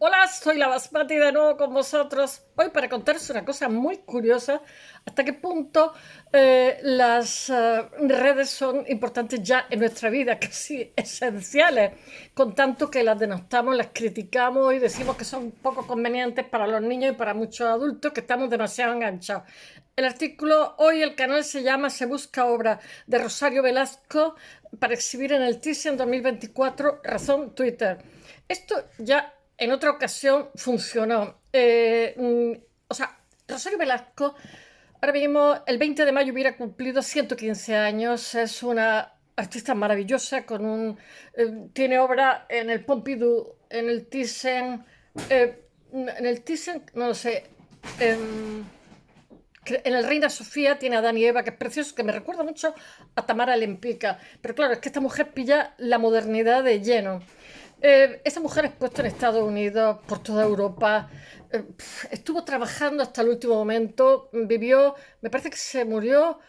Hola, soy la Basmati de nuevo con vosotros. Hoy para contaros una cosa muy curiosa, hasta qué punto las redes son importantes ya en nuestra vida, casi esenciales, con tanto que las denostamos, las criticamos y decimos que son poco convenientes para los niños y para muchos adultos, que estamos demasiado enganchados. El artículo, hoy el canal se llama Se busca obra de Rosario Velasco para exhibir en el TISE en 2024, razón Twitter. Esto ya en otra ocasión funcionó. O sea, Rosario Velasco, ahora mismo, el 20 de mayo hubiera cumplido 115 años. Es una artista maravillosa, tiene obra en el Pompidou, en el Thyssen, no lo sé, en, en el Reina Sofía tiene a Dani y Eva, que es precioso, que me recuerda mucho a Tamara Lempicka. Pero claro, es que esta mujer pilla la modernidad de lleno. Esta mujer expuesta en Estados Unidos, por toda Europa, estuvo trabajando hasta el último momento, vivió, me parece que se murió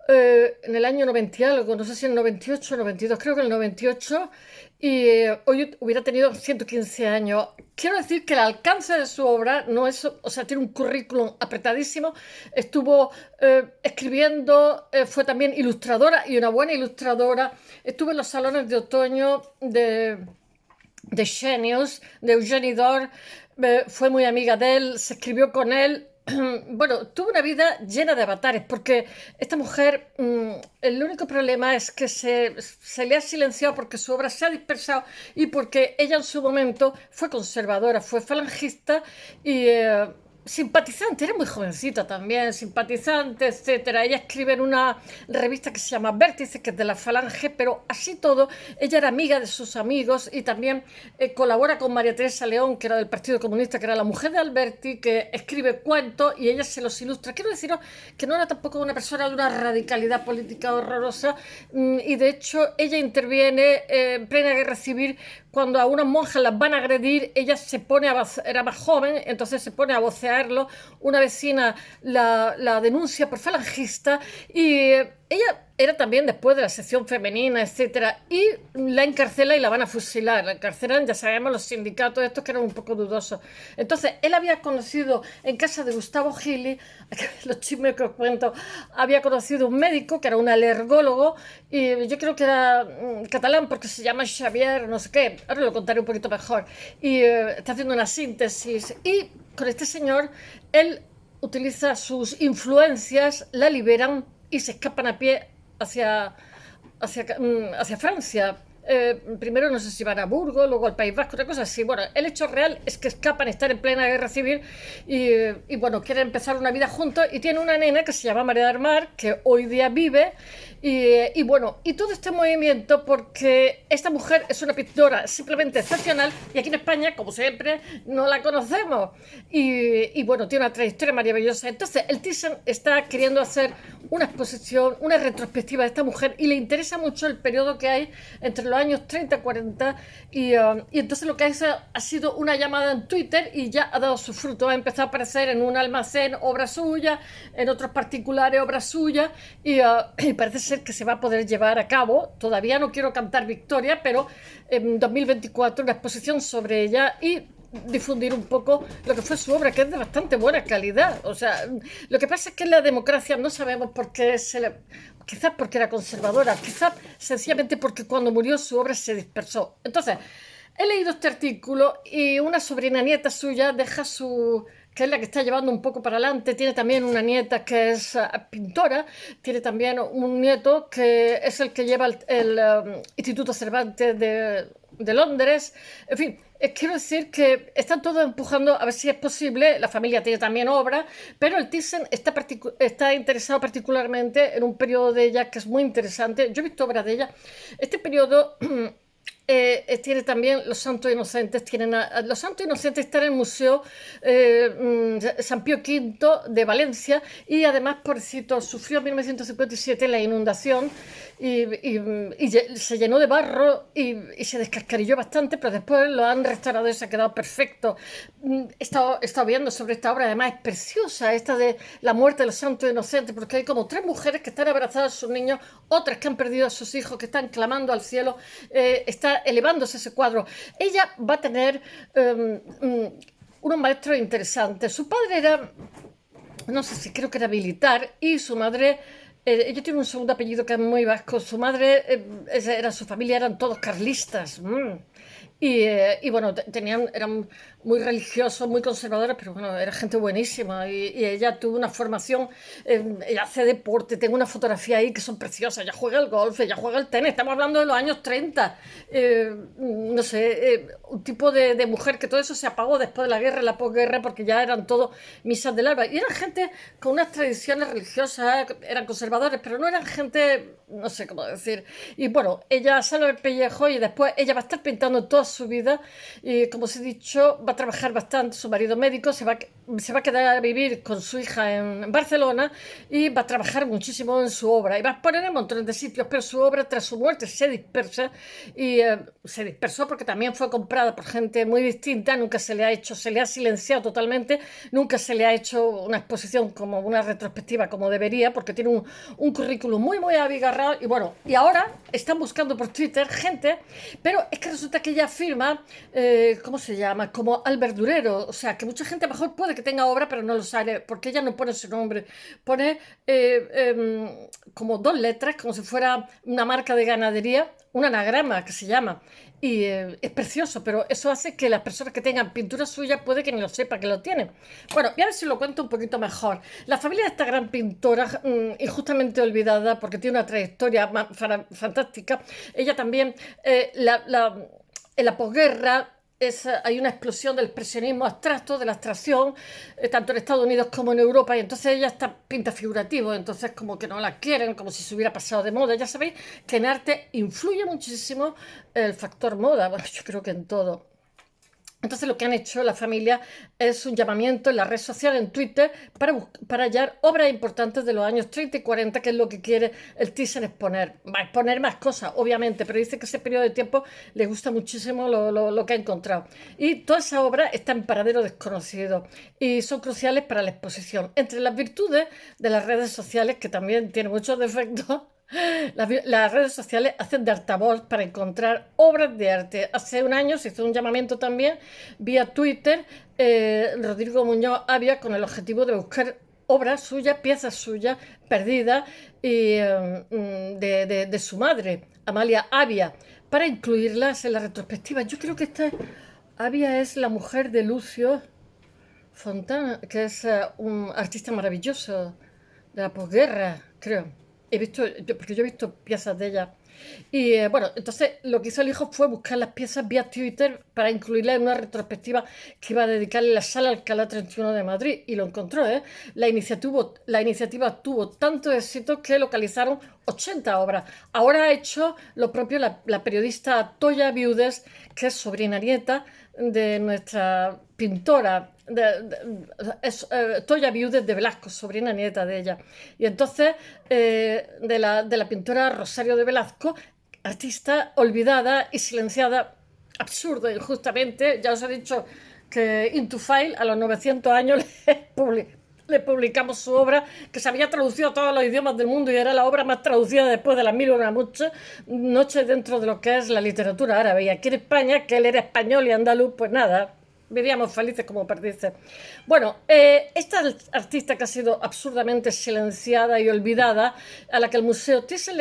en el año 90 y algo, no sé si en el 98 o 92, creo que en el 98, y hoy hubiera tenido 115 años. Quiero decir que el alcance de su obra no es, o sea, tiene un currículum apretadísimo, estuvo escribiendo, fue también ilustradora y una buena ilustradora, estuvo en los salones de otoño de Genius, de Eugenie Dor, fue muy amiga de él, se escribió con él. Bueno, tuvo una vida llena de avatares, porque esta mujer, el único problema es que se le ha silenciado porque su obra se ha dispersado y porque ella en su momento fue conservadora, fue falangista y simpatizante, era muy jovencita también, simpatizante, etcétera. Ella escribe en una revista que se llama Vértice, que es de la Falange, pero así todo, ella era amiga de sus amigos y también colabora con María Teresa León, que era del Partido Comunista, que era la mujer de Alberti, que escribe cuentos y ella se los ilustra. Quiero deciros que no era tampoco una persona de una radicalidad política horrorosa, y de hecho ella interviene en plena guerra civil cuando a unas monjas las van a agredir. Ella se pone era más joven, entonces se pone a vocearlo. Una vecina la denuncia por falangista y ella era también después de la sección femenina, etcétera, y la encarcela y la van a fusilar. La encarcelan, ya sabemos, los sindicatos estos que eran un poco dudosos. Entonces, él había conocido en casa de Gustavo Gili, los chismes que os cuento, había conocido un médico que era un alergólogo, y yo creo que era catalán porque se llama Xavier, no sé qué, ahora lo contaré un poquito mejor, y está haciendo una síntesis, y con este señor, él utiliza sus influencias, la liberan y se escapan a pie hacia Francia. Primero no sé si van a Burgos, luego al País Vasco, otra cosa así. Bueno, el hecho real es que escapan, están en plena guerra civil y bueno, quieren empezar una vida juntos y tiene una nena que se llama María del Mar, que hoy día vive y bueno, y todo este movimiento porque esta mujer es una pintora simplemente excepcional y aquí en España, como siempre, no la conocemos y bueno, tiene una trayectoria maravillosa. Entonces el Thyssen está queriendo hacer una exposición, una retrospectiva de esta mujer y le interesa mucho el periodo que hay entre los años 30 y 40 y entonces lo que ha sido una llamada en Twitter y ya ha dado su fruto. Ha empezado a aparecer en un almacén obra suya, en otros particulares obra suya y parece ser que se va a poder llevar a cabo. Todavía no quiero cantar victoria, pero en 2024 una exposición sobre ella y difundir un poco lo que fue su obra, que es de bastante buena calidad. O sea, lo que pasa es que en la democracia no sabemos por qué quizás porque era conservadora, quizás sencillamente porque cuando murió su obra se dispersó. Entonces, he leído este artículo y una sobrina nieta suya deja que es la que está llevando un poco para adelante, tiene también una nieta que es pintora, tiene también un nieto que es el que lleva el Instituto Cervantes de Londres, en fin, quiero decir que están todos empujando a ver si es posible. La familia tiene también obra, pero el Thyssen está interesado particularmente en un periodo de ella que es muy interesante. Yo he visto obras de ella. Este periodo tiene también Los Santos Inocentes. Los Santos Inocentes están en el Museo San Pío V de Valencia y además, pobrecito, sufrió en 1957 la inundación y se llenó de barro y se descascarilló bastante, pero después lo han restaurado y se ha quedado perfecto. He estado viendo sobre esta obra, además es preciosa, esta de la muerte de los santos inocentes, porque hay como tres mujeres que están abrazadas a sus niños, otras que han perdido a sus hijos, que están clamando al cielo. Está elevándose ese cuadro. Ella va a tener unos maestros interesantes. Su padre era, no sé si creo que era militar, y su madre, ella tiene un segundo apellido que es muy vasco. Su madre, su familia eran todos carlistas. Y bueno, eran muy religiosos, muy conservadores, pero bueno, era gente buenísima. Y ella tuvo una formación, ella hace deporte, tengo una fotografía ahí que son preciosas. Ella juega al golf, ella juega al tenis, estamos hablando de los años 30. No sé, un tipo de mujer que todo eso se apagó después de la guerra, la posguerra, porque ya eran todos misas del alba. Y eran gente con unas tradiciones religiosas, eran conservadores, pero no eran gente, no sé cómo decir. Y bueno, ella sale del pellejo y después ella va a estar pintando toda su vida. Y como os he dicho, va a trabajar bastante. Su marido médico se va a quedar a vivir con su hija en Barcelona y va a trabajar muchísimo en su obra. Y va a poner en montones de sitios, pero su obra tras su muerte se dispersa. Y se dispersó porque también fue comprada por gente muy distinta. Nunca se le ha silenciado totalmente. Nunca se le ha hecho una exposición como una retrospectiva como debería, porque tiene un currículum muy, muy abigarrado. Y bueno, y ahora están buscando por Twitter gente, pero es que resulta que ella firma, ¿cómo se llama? Como alberdurero. O sea, que mucha gente a lo mejor puede que tenga obra, pero no lo sabe, porque ella no pone su nombre. Pone como dos letras, como si fuera una marca de ganadería, un anagrama que se llama. Y es precioso, pero eso hace que las personas que tengan pintura suya puede que ni lo sepa que lo tienen. Bueno, voy a ver si lo cuento un poquito mejor. La familia de esta gran pintora, injustamente olvidada, porque tiene una trayectoria fantástica. Ella también, en la posguerra, hay una explosión del expresionismo abstracto, de la abstracción, tanto en Estados Unidos como en Europa, y entonces ella está pinta figurativo, entonces como que no la quieren, como si se hubiera pasado de moda. Ya sabéis que en arte influye muchísimo el factor moda, bueno, yo creo que en todo. Entonces lo que han hecho la familia es un llamamiento en la red social, en Twitter, para hallar obras importantes de los años 30 y 40, que es lo que quiere el teaser exponer. Va a exponer más cosas, obviamente, pero dice que ese periodo de tiempo le gusta muchísimo lo que ha encontrado. Y toda esa obra está en paradero desconocido y son cruciales para la exposición. Entre las virtudes de las redes sociales, que también tienen muchos defectos, las redes sociales hacen de altavoz para encontrar obras de arte. Hace un año se hizo un llamamiento también vía Twitter, Rodrigo Muñoz Avia, con el objetivo de buscar obras suyas, piezas suyas perdidas y, de su madre, Amalia Avia, para incluirlas en la retrospectiva. Yo creo que esta Avia es la mujer de Lucio Fontana, que es un artista maravilloso de la posguerra, creo. Porque yo he visto piezas de ella. Y bueno, entonces lo que hizo el hijo fue buscar las piezas vía Twitter para incluirlas en una retrospectiva que iba a dedicarle la Sala Alcalá 31 de Madrid. Y lo encontró, ¿eh? La iniciativa tuvo tanto éxito que localizaron 80 obras. Ahora ha hecho lo propio la periodista Toya Viudes, que es sobrina nieta de nuestra pintora, Toya Viudes de Velasco, sobrina nieta de ella. Y entonces, de la pintora Rosario de Velasco, artista olvidada y silenciada, absurdo, injustamente. Ya os he dicho que Into File a los 900 años le publicamos su obra, que se había traducido a todos los idiomas del mundo y era la obra más traducida después de las Mil y una noches dentro de lo que es la literatura árabe. Y aquí en España, que él era español y andaluz, pues nada, vivíamos felices como perdices. Bueno, esta artista que ha sido absurdamente silenciada y olvidada, a la que el Museo Thyssen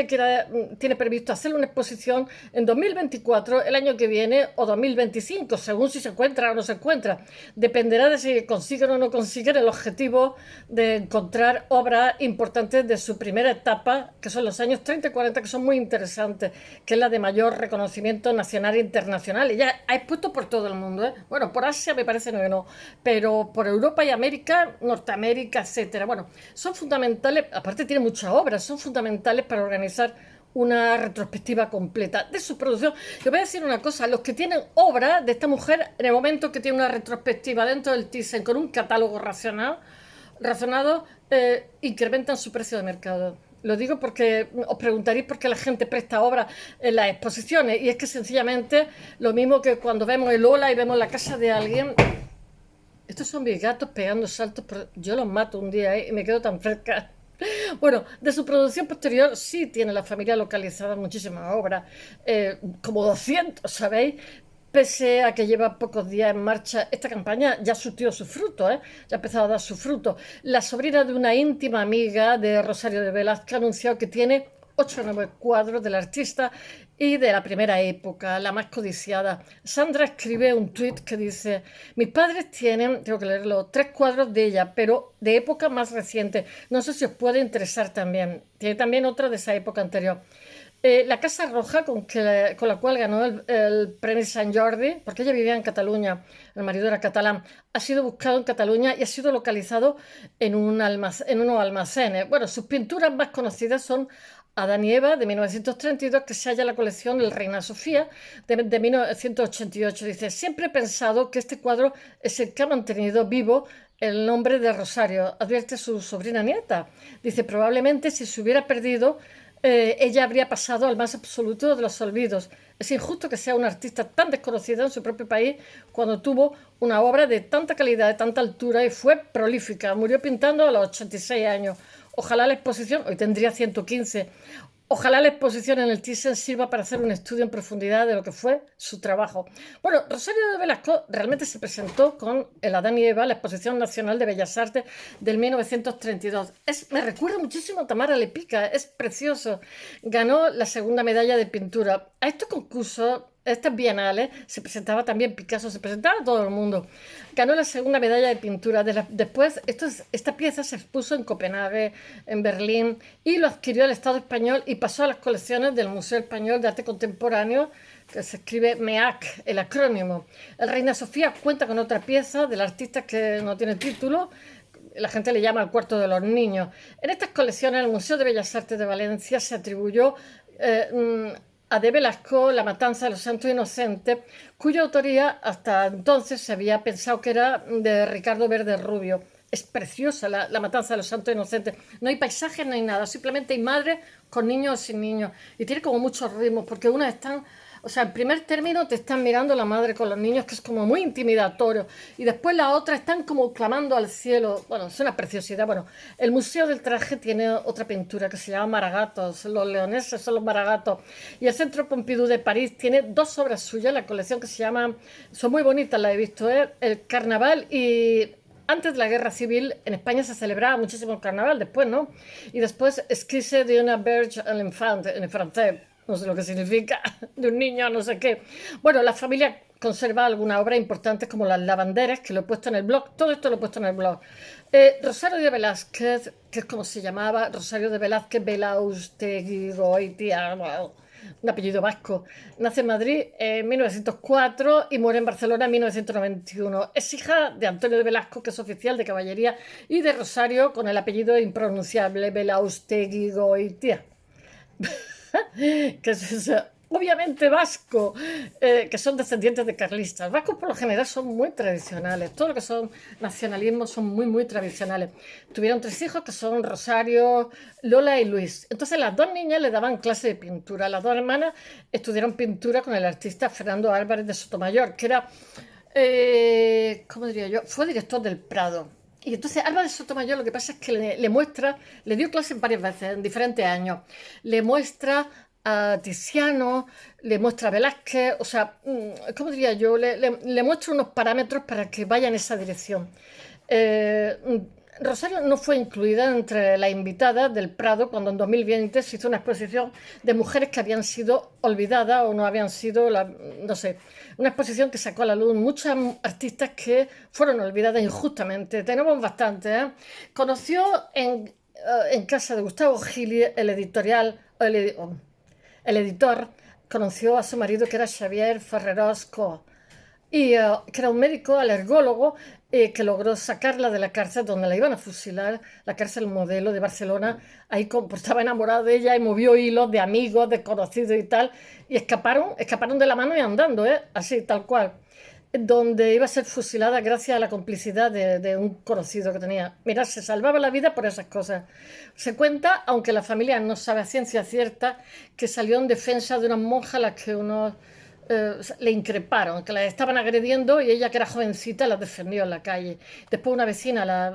tiene previsto hacer una exposición en 2024, el año que viene, o 2025, según si se encuentra o no se encuentra. Dependerá de si consiguen o no consiguen el objetivo de encontrar obras importantes de su primera etapa, que son los años 30 y 40, que son muy interesantes, que es la de mayor reconocimiento nacional e internacional. Ella ha expuesto por todo el mundo, ¿eh? Bueno, por Asia me parece que no, pero por Europa y América, Norteamérica, etcétera. Bueno, son fundamentales, aparte tiene muchas obras, son fundamentales para organizar una retrospectiva completa de su producción. Yo voy a decir una cosa, los que tienen obra de esta mujer, en el momento que tiene una retrospectiva dentro del Thyssen con un catálogo razonado, incrementan su precio de mercado. Lo digo porque os preguntaréis por qué la gente presta obras en las exposiciones, y es que sencillamente lo mismo que cuando vemos el Ola y vemos la casa de alguien. Estos son mis gatos pegando saltos, yo los mato un día y me quedo tan fresca. Bueno, de su producción posterior sí tiene la familia localizada muchísimas obras, como 200, ¿sabéis? Pese a que lleva pocos días en marcha, esta campaña ya surtió su fruto, ¿eh? Ya ha empezado a dar su fruto. La sobrina de una íntima amiga de Rosario de Velázquez ha anunciado que tiene 8 nuevos cuadros del artista y de la primera época, la más codiciada. Sandra escribe un tuit que dice: mis padres tienen, tengo que leerlo, 3 cuadros de ella, pero de época más reciente. No sé si os puede interesar también. Tiene también otra de esa época anterior. La Casa Roja, con la cual ganó el premio Sant Jordi, porque ella vivía en Cataluña, el marido era catalán, ha sido buscado en Cataluña y ha sido localizado en unos almacenes. Bueno, sus pinturas más conocidas son Adán y Eva, de 1932, que se halla en la colección del Reina Sofía, de 1988. Dice: siempre he pensado que este cuadro es el que ha mantenido vivo el nombre de Rosario, advierte su sobrina nieta. Dice: probablemente si se hubiera perdido, ella habría pasado al más absoluto de los olvidos. Es injusto que sea una artista tan desconocida en su propio país cuando tuvo una obra de tanta calidad, de tanta altura y fue prolífica. Murió pintando a los 86 años. Ojalá la exposición, hoy tendría 115, ojalá la exposición en el Thyssen sirva para hacer un estudio en profundidad de lo que fue su trabajo. Bueno, Rosario de Velasco realmente se presentó con el Adán y Eva, la Exposición Nacional de Bellas Artes del 1932. Me recuerda muchísimo a Tamara Lepica, es precioso. Ganó la segunda medalla de pintura. A estos concursos, estas bienales, se presentaba también Picasso, se presentaba todo el mundo. Ganó la segunda medalla de pintura. Después, esta pieza se expuso en Copenhague, en Berlín, y lo adquirió el Estado español y pasó a las colecciones del Museo Español de Arte Contemporáneo, que se escribe MEAC, el acrónimo. El Reina Sofía cuenta con otra pieza del artista que no tiene título. La gente le llama el cuarto de los niños. En estas colecciones, el Museo de Bellas Artes de Valencia se atribuyó a de Velasco La Matanza de los Santos Inocentes, cuya autoría hasta entonces se había pensado que era de Ricardo Verde Rubio. Es preciosa la Matanza de los Santos Inocentes. No hay paisajes, no hay nada, simplemente hay madres con niños o sin niños. Y tiene como muchos ritmos, porque unas están, o sea, en primer término te están mirando la madre con los niños, que es como muy intimidatorio, y después la otra están como clamando al cielo. Bueno, es una preciosidad. Bueno, el Museo del Traje tiene otra pintura que se llama Maragatos, los leoneses son los maragatos, y el Centro Pompidou de París tiene 2 obras suyas, la colección que se llama, son muy bonitas, las he visto, el Carnaval y... Antes de la Guerra Civil en España se celebraba muchísimo el carnaval, después, ¿no? Y después Esquisse de una berge à l'enfant, en francés, no sé lo que significa, de un niño, no sé qué. Bueno, la familia conserva algunas obras importantes como las lavanderas, que lo he puesto en el blog, todo esto lo he puesto en el blog. Rosario de Velázquez, que es como se llamaba, Rosario de Velázquez Belaustegui Goitia, bueno, un apellido vasco. Nace en Madrid en 1904 y muere en Barcelona en 1991. Es hija de Antonio de Velasco, que es oficial de caballería, y de Rosario, con el apellido impronunciable Belaustegui Goitia, que es obviamente vasco, que son descendientes de carlistas. Vascos por lo general son muy tradicionales, todo lo que son nacionalismos son muy, muy tradicionales. Tuvieron 3 hijos que son Rosario, Lola y Luis. Entonces las 2 niñas le daban clase de pintura. Las 2 hermanas estudiaron pintura con el artista Fernando Álvarez de Sotomayor, que era, ¿cómo diría yo? Fue director del Prado. Y entonces Álvarez Sotomayor lo que pasa es que le muestra, le dio clases varias veces en diferentes años, le muestra a Tiziano, le muestra a Velázquez, o sea, ¿cómo diría yo? Le muestra unos parámetros para que vaya en esa dirección. Eh, Rosario no fue incluida entre las invitadas del Prado cuando en 2020 se hizo una exposición de mujeres que habían sido olvidadas o no habían sido, no sé, una exposición que sacó a la luz muchas artistas que fueron olvidadas injustamente. Tenemos bastantes, ¿eh? Conoció en casa de Gustavo Gili, el editorial, el editor, conoció a su marido, que era Xavier Ferrerós Coll, y que era un médico alergólogo, que logró sacarla de la cárcel donde la iban a fusilar, la cárcel Modelo de Barcelona. Ahí pues, estaba enamorado de ella y movió hilos de amigos, de conocidos y tal, y escaparon de la mano y andando, así, tal cual, donde iba a ser fusilada gracias a la complicidad de un conocido que tenía. Mira, se salvaba la vida por esas cosas. Se cuenta, aunque la familia no sabe a ciencia cierta, que salió en defensa de unas monjas a las que unos le increparon, que la estaban agrediendo, y ella, que era jovencita, la defendió en la calle. Después una vecina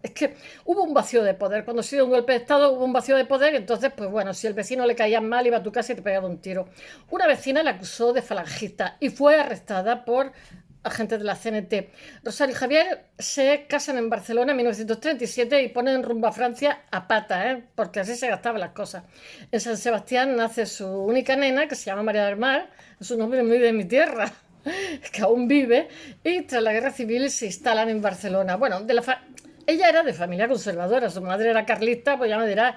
Es que hubo un vacío de poder. Cuando se dio un golpe de Estado hubo un vacío de poder, entonces, pues bueno, si el vecino le caía mal, iba a tu casa y te pegaba un tiro. Una vecina la acusó de falangista y fue arrestada por agentes de la CNT. Rosario y Javier se casan en Barcelona en 1937 y ponen rumbo a Francia a pata, porque así se gastaban las cosas. En San Sebastián nace su única nena, que se llama María del Mar, es un nombre muy de mi tierra, que aún vive, y tras la guerra civil se instalan en Barcelona. Bueno, ella era de familia conservadora, su madre era carlista, pues ya me dirás,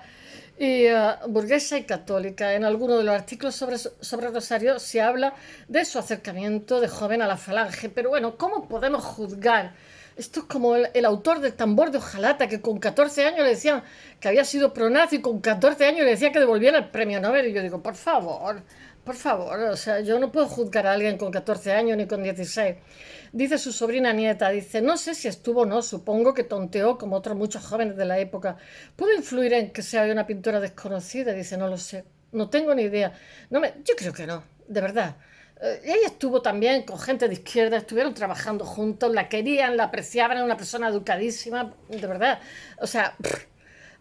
y burguesa y católica. En alguno de los artículos sobre Rosario se habla de su acercamiento de joven a la falange, pero bueno, ¿cómo podemos juzgar? Esto es como el autor del Tambor de Hojalata, que con 14 años le decían que había sido pronazi y con 14 años le decía que devolviera el premio Nobel. Y yo digo, por favor, o sea, yo no puedo juzgar a alguien con 14 años ni con 16. Dice su sobrina nieta, dice, no sé si estuvo o no, supongo que tonteó como otros muchos jóvenes de la época. ¿Pudo influir en que sea una pintora desconocida? Dice, no lo sé, no tengo ni idea. Yo creo que no, de verdad. Ella estuvo también con gente de izquierda, estuvieron trabajando juntos, la querían, la apreciaban, era una persona educadísima, de verdad. O sea,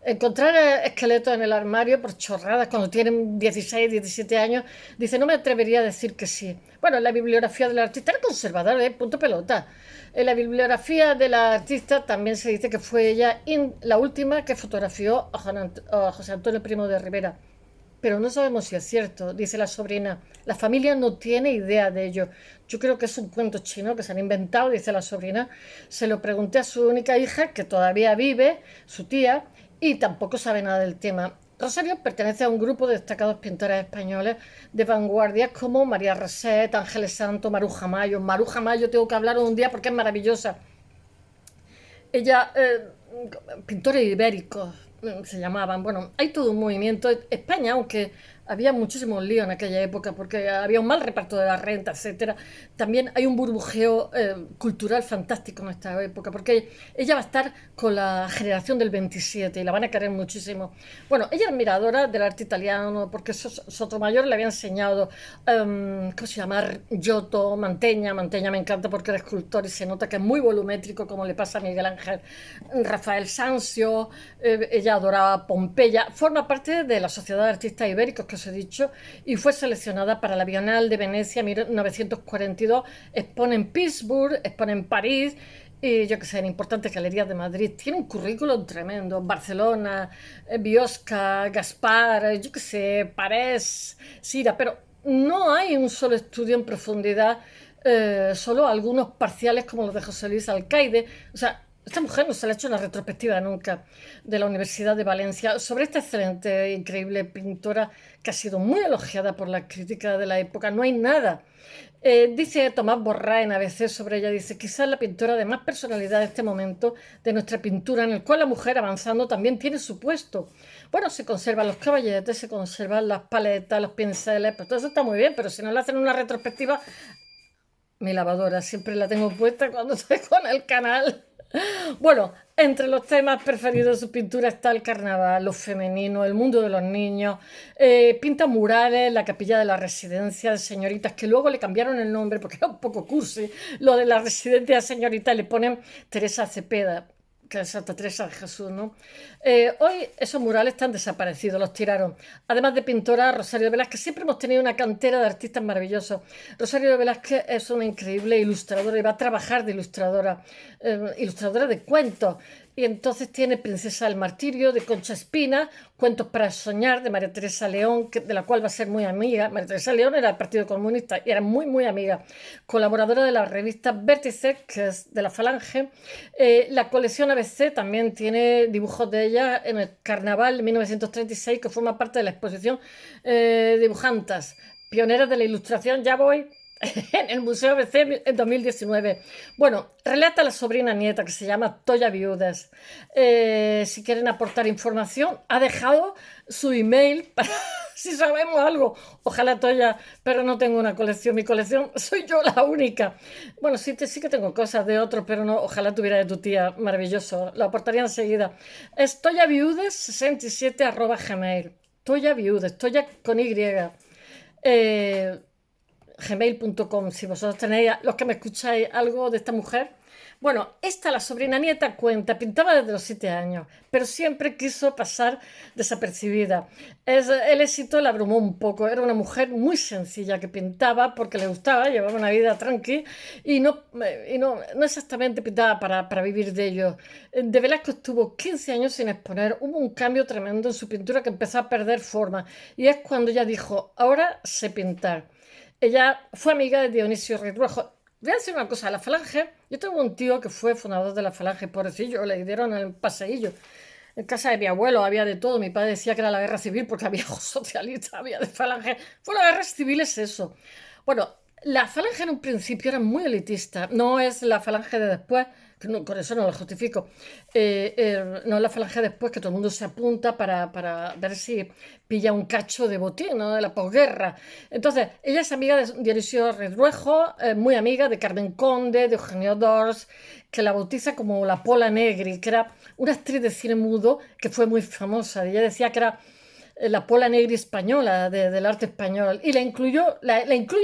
encontrar esqueletos en el armario por chorradas cuando tienen 16, 17 años, dice, no me atrevería a decir que sí. Bueno, en la bibliografía del artista era conservadora, punto pelota. En la bibliografía de la artista también se dice que fue ella la última que fotografió a José Antonio Primo de Rivera. Pero no sabemos si es cierto, dice la sobrina. La familia no tiene idea de ello. Yo creo que es un cuento chino que se han inventado, dice la sobrina. Se lo pregunté a su única hija, que todavía vive, su tía, y tampoco sabe nada del tema. Rosario pertenece a un grupo de destacados pintores españoles de vanguardia como María Reset, Ángeles Santo, Maruja Mayo. Maruja Mayo tengo que hablar un día porque es maravillosa. Ella, pintores ibéricos se llamaban. Bueno, hay todo un movimiento. España, aunque había muchísimos líos en aquella época porque había un mal reparto de la renta, etcétera, también hay un burbujeo cultural fantástico en esta época porque ella va a estar con la generación del 27 y la van a querer muchísimo. Bueno, ella es admiradora del arte italiano porque Sotomayor le había enseñado, ¿cómo se llama? Giotto, Mantegna. Mantegna me encanta porque era escultor y se nota que es muy volumétrico, como le pasa a Miguel Ángel. Rafael Sanzio, ella adoraba Pompeya, forma parte de la Sociedad de Artistas Ibéricos que os he dicho y fue seleccionada para la Bienal de Venecia 1942, expone en Pittsburgh, expone en París y yo que sé, en importantes galerías de Madrid. Tiene un currículum tremendo, Barcelona, Biosca, Gaspar, yo que sé, Parés, Sira, pero no hay un solo estudio en profundidad, solo algunos parciales como los de José Luis Alcaide. O sea, esta mujer no se le ha hecho una retrospectiva nunca de la Universidad de Valencia sobre esta excelente e increíble pintora que ha sido muy elogiada por la crítica de la época. No hay nada. Dice Tomás Borrá en ABC sobre ella, dice, quizás la pintora de más personalidad de este momento de nuestra pintura, en el cual la mujer avanzando también tiene su puesto. Bueno, se conservan los caballetes, se conservan las paletas, los pinceles, pero todo eso está muy bien, pero si no le hacen una retrospectiva, mi lavadora siempre la tengo puesta cuando estoy con el canal. Bueno, entre los temas preferidos de su pintura está el carnaval, lo femenino, el mundo de los niños. Pinta murales, la capilla de la residencia de señoritas, que luego le cambiaron el nombre porque era un poco cursi. Lo de la residencia de señoritas le ponen Teresa Cepeda, que es Santa Teresa de Jesús, ¿no? Hoy esos murales están desaparecidos, los tiraron. Además de pintora, Rosario de Velázquez, siempre hemos tenido una cantera de artistas maravillosos. Rosario de Velázquez es una increíble ilustradora y va a trabajar de ilustradora, ilustradora de cuentos. Y entonces tiene Princesa del Martirio, de Concha Espina, Cuentos para soñar, de María Teresa León, de la cual va a ser muy amiga. María Teresa León era del Partido Comunista y era muy, muy amiga. Colaboradora de la revista Vértice, que es de la Falange. La colección ABC también tiene dibujos de ella en el Carnaval de 1936, que forma parte de la exposición Dibujantas, pioneras de la ilustración, ya voy, en el Museo ABC en 2019. Bueno, relata a la sobrina nieta que se llama Toya Viudas. Si quieren aportar información, ha dejado su email para si sabemos algo. Ojalá Toya, pero no tengo una colección. Mi colección soy yo la única. Bueno, sí que tengo cosas de otros, pero no. Ojalá tuviera de tu tía. Maravilloso. Lo aportaría enseguida. Es toyaviudes67@gmail. Toya Viudes, Toya con Y. gmail.com, si vosotros tenéis, los que me escucháis, algo de esta mujer. Bueno, esta, la sobrina nieta, cuenta, pintaba desde los 7 años, pero siempre quiso pasar desapercibida. El éxito la abrumó un poco. Era una mujer muy sencilla que pintaba porque le gustaba, llevaba una vida tranqui y no exactamente pintaba para vivir de ello. De Velasco estuvo 15 años sin exponer. Hubo un cambio tremendo en su pintura que empezó a perder forma y es cuando ella dijo, ahora sé pintar. Ella fue amiga de Dionisio Ridruejo. Voy a decir una cosa, la Falange, yo tengo un tío que fue fundador de la Falange, pobrecillo, le dieron el paseillo. En casa de mi abuelo había de todo, mi padre decía que era la guerra civil porque había socialistas, había de Falange. Fue la guerra civil, es eso. Bueno, la Falange en un principio era muy elitista, no es la Falange de después, que con eso no lo justifico. No es la Falange después que todo el mundo se apunta para ver si pilla un cacho de botín, ¿no? De la posguerra. Entonces, ella es amiga de Dionisio Redruejo, muy amiga de Carmen Conde, de Eugenio Dors, que la bautiza como la Pola Negri, que era una actriz de cine mudo que fue muy famosa. Ella decía que era la Pola Negri española, del arte español, y la incluye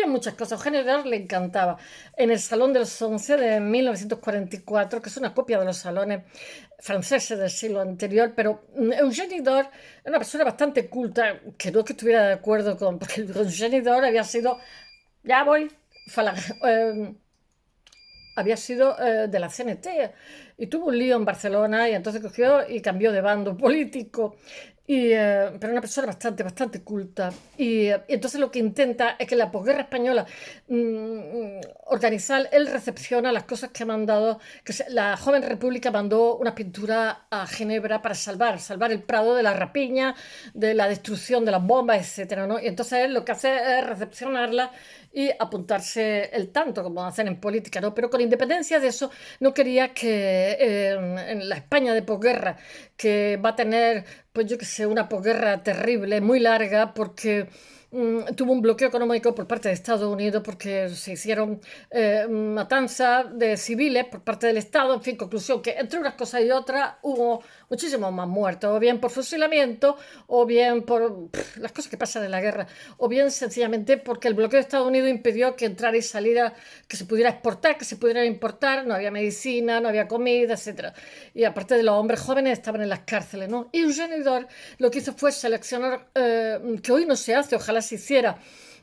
en muchas cosas. Eugenio Dors le encantaba. En el Salón de los 11 de 1944, que es una copia de los salones franceses del siglo anterior, pero Eugenie Dors era una persona bastante culta, que no es que estuviera de acuerdo porque Eugenie Dors había sido, ya voy, había sido de la CNT y tuvo un lío en Barcelona y entonces cogió y cambió de bando político. Pero una persona bastante culta. Y entonces lo que intenta es que la posguerra española organizar, él recepciona las cosas que ha mandado, la joven república mandó unas pinturas a Ginebra para salvar el Prado de la rapiña, de la destrucción de las bombas, etcétera, ¿no? Y entonces él lo que hace es recepcionarlas y apuntarse el tanto, como hacen en política, ¿no? Pero con independencia de eso, no quería que en la España de posguerra, que va a tener, pues yo que sé, una posguerra terrible, muy larga, porque tuvo un bloqueo económico por parte de Estados Unidos porque se hicieron matanzas de civiles por parte del Estado. En fin, conclusión, que entre unas cosas y otras hubo muchísimos más muertos, o bien por fusilamiento, o bien por las cosas que pasan en la guerra, o bien sencillamente porque el bloqueo de Estados Unidos impidió que entrara y saliera, que se pudiera exportar, que se pudiera importar, no había medicina, no había comida, etcétera. Y aparte de los hombres jóvenes estaban en las cárceles, ¿no? Y Eugenie Dors lo que hizo fue seleccionar, que hoy no se hace, ojalá se hiciera,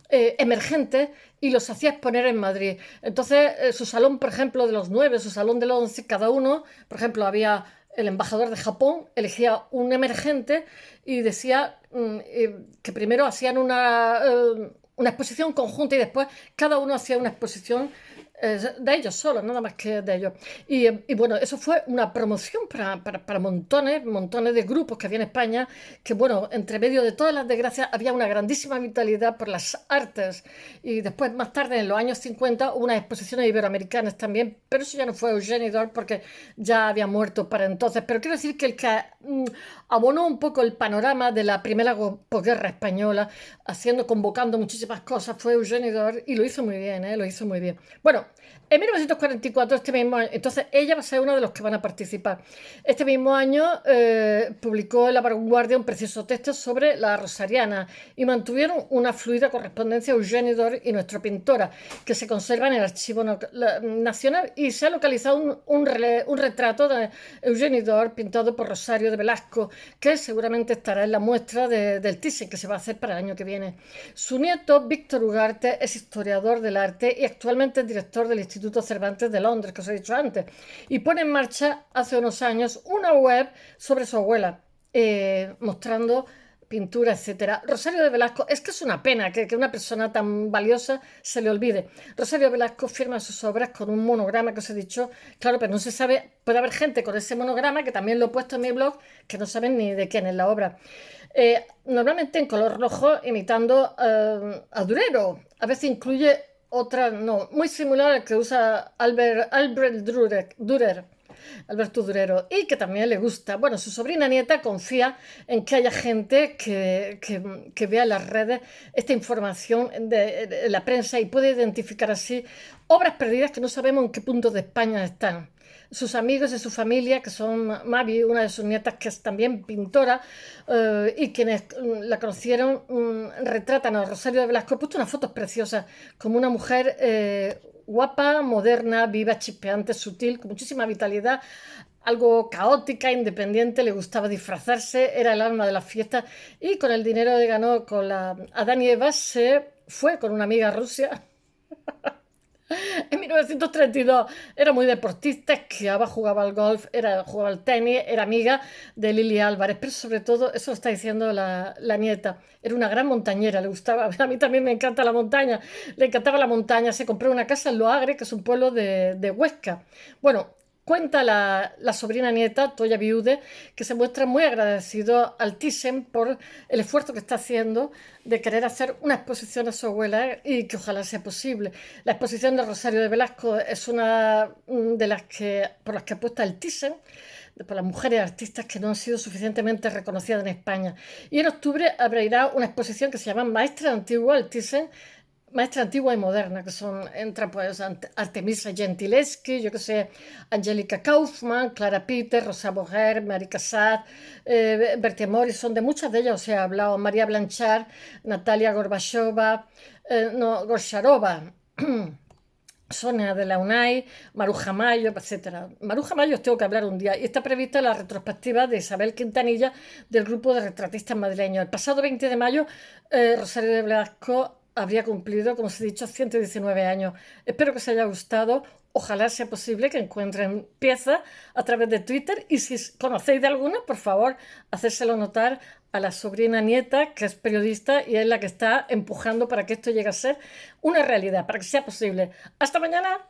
emergentes y los hacía exponer en Madrid. Entonces, su salón, por ejemplo, de los 9, su salón de los 11, cada uno, por ejemplo, había el embajador de Japón, elegía un emergente y decía que primero hacían una exposición conjunta y después cada uno hacía una exposición de ellos solos, nada más que de ellos. Y bueno, eso fue una promoción para montones de grupos que había en España, que bueno, entre medio de todas las desgracias había una grandísima vitalidad por las artes. Y después, más tarde, en los años 50, hubo unas exposiciones iberoamericanas también, pero eso ya no fue Eugenie Dors porque ya había muerto para entonces. Pero quiero decir que el que abonó un poco el panorama de la primera posguerra española, convocando muchísimas cosas, fue Eugenie Dors y lo hizo muy bien, lo hizo muy bien. Bueno, en 1944, este mismo año, entonces ella va a ser uno de los que van a participar. Este mismo año publicó en La Vanguardia un precioso texto sobre la rosariana y mantuvieron una fluida correspondencia Eugenie Dors y nuestra pintora, que se conserva en el Archivo Nacional, y se ha localizado un retrato de Eugenie Dors pintado por Rosario de Velasco, que seguramente estará en la muestra del Thyssen que se va a hacer para el año que viene. Su nieto, Víctor Ugarte, es historiador del arte y actualmente es director del Instituto Cervantes de Londres, que os he dicho antes, y pone en marcha hace unos años una web sobre su abuela, mostrando pintura, etcétera. Rosario de Velasco, es que es una pena que una persona tan valiosa se le olvide. Rosario de Velasco firma sus obras con un monograma que os he dicho, claro, pero no se sabe, puede haber gente con ese monograma, que también lo he puesto en mi blog, que no saben ni de quién es la obra. Normalmente en color rojo, imitando a Durero. A veces incluye otra, no, muy similar al que usa Albrecht Dürer, Alberto Durero, y que también le gusta. Bueno, su sobrina nieta confía en que haya gente que vea en las redes esta información de la prensa y puede identificar así obras perdidas que no sabemos en qué punto de España están. Sus amigos y su familia, que son Mavi, una de sus nietas, que es también pintora, y quienes la conocieron, retratan a Rosario de Velasco. He puesto unas fotos preciosas, como una mujer guapa, moderna, viva, chispeante, sutil, con muchísima vitalidad, algo caótica, independiente, le gustaba disfrazarse, era el alma de la fiesta, y con el dinero que ganó con la Adán y Eva se fue con una amiga a Rusia en 1932. Era muy deportista, esquiaba, jugaba al golf, jugaba al tenis, era amiga de Lili Álvarez, pero sobre todo, eso lo está diciendo la nieta, era una gran montañera, le gustaba, a mí también me encanta la montaña, le encantaba la montaña, se compró una casa en Loagre, que es un pueblo de Huesca. Bueno, cuenta la sobrina nieta, Toya Viude, que se muestra muy agradecido al Thyssen por el esfuerzo que está haciendo de querer hacer una exposición a su abuela y que ojalá sea posible. La exposición de Rosario de Velasco es una de las que por las que apuesta el Thyssen, por las mujeres artistas que no han sido suficientemente reconocidas en España. Y en octubre abrirá una exposición que se llama Maestra Antigua, el Thyssen, maestra antigua y moderna, que son, entra pues Artemisa Gentileschi, yo que sé, Angélica Kaufmann, Clara Peter, Rosa Boger, Marie Cassatt, Bertie Morrison, de muchas de ellas os he hablado, María Blanchard, Natalia Gorbachova, no, Gorsharova, Sonia de la UNAI, Maruja Mayo, etc. Maruja Mayo os tengo que hablar un día, y está prevista la retrospectiva de Isabel Quintanilla del grupo de retratistas madrileños. El pasado 20 de mayo, Rosario de Velasco habría cumplido, como os he dicho, 119 años. Espero que os haya gustado. Ojalá sea posible que encuentren piezas a través de Twitter, y si conocéis de alguna, por favor, hacérselo notar a la sobrina nieta, que es periodista y es la que está empujando para que esto llegue a ser una realidad, para que sea posible. Hasta mañana.